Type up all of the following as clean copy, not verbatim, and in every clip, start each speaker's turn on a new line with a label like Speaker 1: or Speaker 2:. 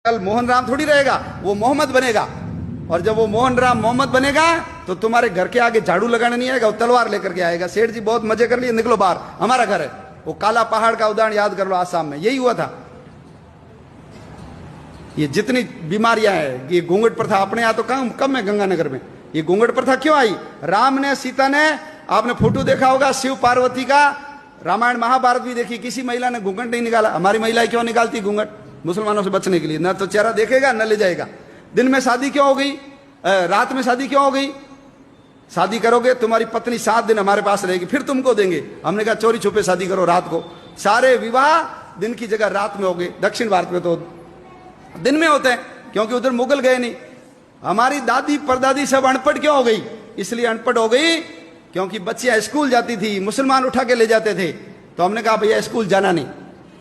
Speaker 1: कल मोहन राम थोड़ी रहेगा, वो मोहम्मद बनेगा। और जब वो मोहन राम मोहम्मद बनेगा तो तुम्हारे घर के आगे झाड़ू लगाने नहीं आएगा, वो तलवार लेकर के आएगा। सेठ जी बहुत मजे कर लिए, निकलो बाहर, हमारा घर है। वो काला पहाड़ का उदाहरण याद कर लो, आसाम में यही हुआ था। ये जितनी बीमारियां हैं, ये घूंघट प्रथा अपने यहां तो कम है, गंगानगर में ये घूंघट प्रथा क्यों आई? राम ने, सीता ने, आपने फोटो देखा होगा शिव पार्वती का, रामायण महाभारत भी देखी, किसी महिला ने घूंघट नहीं निकाला। हमारी महिलाएं क्यों निकालती घूंघट? मुसलमानों से बचने के लिए। न तो चेहरा देखेगा न ले जाएगा। दिन में शादी क्यों हो गई, रात में शादी क्यों हो गई? शादी करोगे तुम्हारी पत्नी 7 दिन हमारे पास रहेगी, फिर तुमको देंगे। हमने कहा चोरी छुपे शादी करो रात को। सारे विवाह दिन की जगह रात में हो गए। दक्षिण भारत में तो दिन में होते हैं, क्योंकि उधर मुगल गए नहीं। हमारी दादी परदादी सब अनपढ़ क्यों हो गई? इसलिए अनपढ़ हो गई क्योंकि बच्चियां स्कूल जाती थी, मुसलमान उठा के ले जाते थे। तो हमने कहा भैया स्कूल जाना नहीं।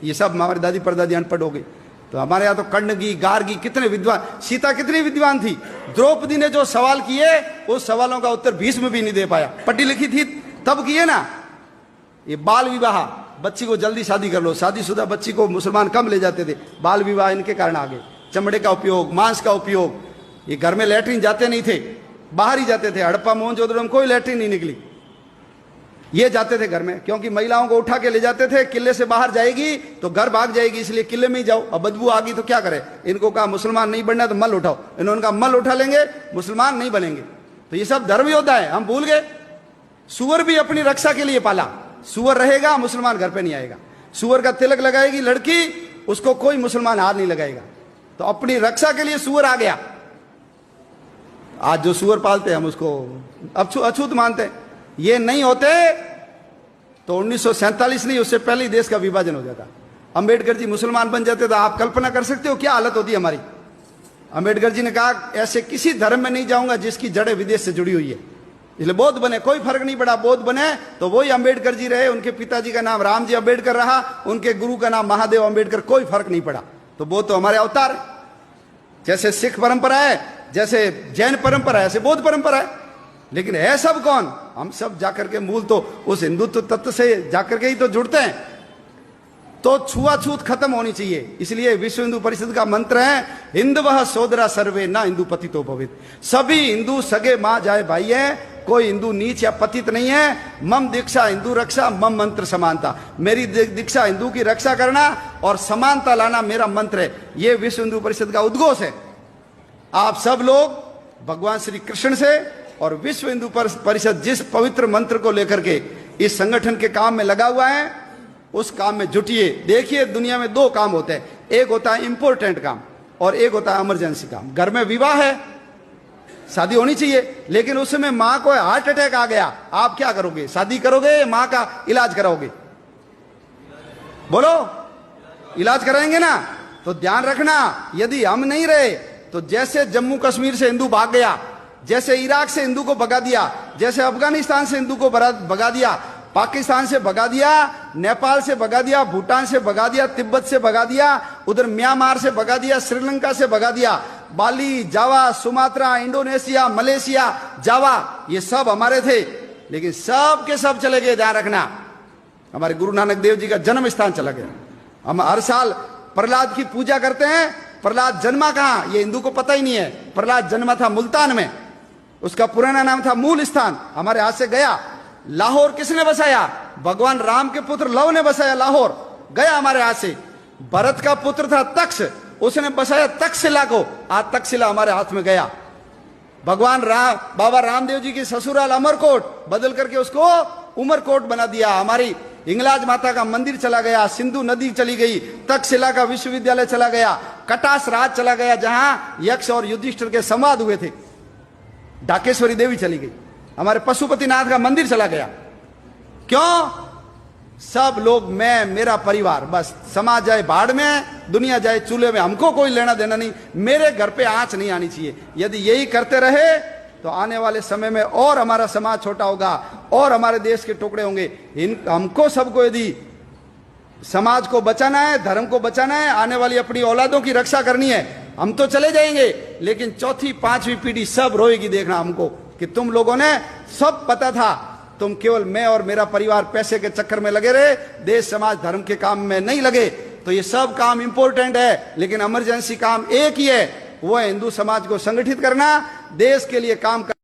Speaker 1: ये सब हमारी दादी परदादी अनपढ़ हो गई। तो हमारे यहाँ तो कर्णगी, गार्गी, कितने विद्वान, सीता कितनी विद्वान थी। द्रौपदी ने जो सवाल किए उस सवालों का उत्तर भीष्म भी नहीं दे पाया। पढ़ी लिखी थी तब किए ना। ये बाल विवाह, बच्ची को जल्दी शादी कर लो, शादीशुदा बच्ची को मुसलमान कम ले जाते थे। बाल विवाह इनके कारण आ गए। चमड़े का उपयोग, मांस का उपयोग, ये घर में लैट्रिन जाते नहीं थे, बाहर ही जाते थे। हड़प्पा मोहनजोदड़ो में कोई लैट्रिन नहीं निकली, ये जाते थे घर में, क्योंकि महिलाओं को उठा के ले जाते थे। किले से बाहर जाएगी तो घर भाग जाएगी, इसलिए किले में ही जाओ। अब बदबू आ गई तो क्या करे? इनको कहा मुसलमान नहीं बनना तो मल उठाओ। इन्होंने कहा मल उठा लेंगे, मुसलमान नहीं बनेंगे। तो ये सब धर्म योद्धा है, हम भूल गए। सुअर भी अपनी रक्षा के लिए पाला। सुअर रहेगा, मुसलमान घर पे नहीं आएगा। सुअर का तिलक लगाएगी लड़की, उसको कोई मुसलमान हाथ नहीं लगाएगा। तो अपनी रक्षा के लिए सुअर आ गया। आज जो सुअर पालते हैं हम उसको अछूत मानते हैं। ये नहीं होते तो 1947 नहीं, उससे पहले ही देश का विभाजन हो जाता। अंबेडकर जी मुसलमान बन जाते तो आप कल्पना कर सकते हो क्या हालत होती हमारी। अंबेडकर जी ने कहा ऐसे किसी धर्म में नहीं जाऊंगा जिसकी जड़ें विदेश से जुड़ी हुई है। इसलिए बौद्ध बने, कोई फर्क नहीं पड़ा। बौद्ध बने तो वही अंबेडकर जी रहे। उनके पिताजी का नाम रामजी अंबेडकर रहा, उनके गुरु का नाम महादेव अंबेडकर, कोई फर्क नहीं पड़ा। तो बौद्ध तो हमारे अवतार। जैसे सिख परंपरा है, जैसे जैन परंपरा है, ऐसे बौद्ध परंपरा है। लेकिन है सब कौन? हम सब जाकर के मूल तो उस हिंदुत्व तत्व से जाकर के ही तो जुड़ते हैं। तो छुआछूत खत्म होनी चाहिए। इसलिए विश्व हिंदू परिषद का मंत्र है हिंदवः सोदरा सर्वे ना हिंदू पतितो भवेत्। सभी हिंदू सगे मां जाए भाई है, कोई हिंदू नीच या पतित नहीं है। मम दीक्षा हिंदू रक्षा, मम मंत्र समानता। मेरी दीक्षा हिंदू की रक्षा करना और समानता लाना मेरा मंत्र है। यह विश्व हिंदू परिषद का उद्घोष है। आप सब लोग भगवान श्री कृष्ण से और विश्व हिंदू परिषद जिस पवित्र मंत्र को लेकर के इस संगठन के काम में लगा हुआ है, उस काम में जुटिए। देखिए दुनिया में 2 काम होते हैं, एक होता है इंपॉर्टेंट काम और एक होता है इमरजेंसी काम। घर में विवाह है, शादी होनी चाहिए, लेकिन उसमें मां को हार्ट अटैक आ गया, आप क्या करोगे? शादी करोगे या मां का इलाज कराओगे? बोलो, इलाज कराएंगे ना? तो ध्यान रखना, यदि हम नहीं रहे तो जैसे जम्मू कश्मीर से हिंदू भाग गया, जैसे इराक से हिंदू को भगा दिया, जैसे अफगानिस्तान से हिंदू को भगा दिया, पाकिस्तान से भगा दिया, नेपाल से भगा दिया, भूटान से भगा दिया, तिब्बत से भगा दिया, उधर म्यांमार से भगा दिया, श्रीलंका से भगा दिया, बाली, जावा, सुमात्रा, इंडोनेशिया, मलेशिया, जावा, ये सब हमारे थे। लेकिन सब के सब चले गए। ध्यान रखना, हमारे गुरु नानक देव जी का जन्म स्थान चला गया। हम हर साल प्रहलाद की पूजा करते हैं। प्रहलाद जन्मा कहां, ये हिंदू को पता ही नहीं है। प्रहलाद जन्मा था मुल्तान में, उसका पुराना नाम था मूल स्थान, हमारे हाथ से गया। लाहौर किसने बसाया? भगवान राम के पुत्र लव ने बसाया लाहौर, गया हमारे हाथ से। भरत का पुत्र था तक्ष, उसने बसाया तक्षशिला को, आज तक्षशिला हमारे हाथ में गया। भगवान राम, बाबा रामदेव जी की ससुराल अमरकोट बदल करके उसको उमरकोट बना दिया। हमारी हिंगलाज माता का मंदिर चला गया, सिंधु नदी चली गई, तक्षशिला का विश्वविद्यालय चला गया, कटास राज चला गया जहां यक्ष और युधिष्ठिर के संवाद हुए थे, ढाकेश्वरी देवी चली गई, हमारे पशुपतिनाथ का मंदिर चला गया। क्यों? सब लोग मैं, मेरा परिवार, बस। समाज जाए भाड़ में, दुनिया जाए चूल्हे में, हमको कोई लेना देना नहीं। मेरे घर पे आंच नहीं आनी चाहिए। यदि यही करते रहे तो आने वाले समय में और हमारा समाज छोटा होगा और हमारे देश के टुकड़े होंगे। हमको सबको यदि समाज को बचाना है, धर्म को बचाना है, आने वाली अपनी औलादों की रक्षा करनी है, हम तो चले जाएंगे, लेकिन 4th 5वीं पीढ़ी सब रोएगी। देखना हमको कि तुम लोगों ने सब पता था, तुम केवल मैं और मेरा परिवार पैसे के चक्कर में लगे रहे, देश समाज धर्म के काम में नहीं लगे। तो ये सब काम इंपॉर्टेंट है, लेकिन इमरजेंसी काम एक ही है, वो है हिंदू समाज को संगठित करना, देश के लिए काम करना।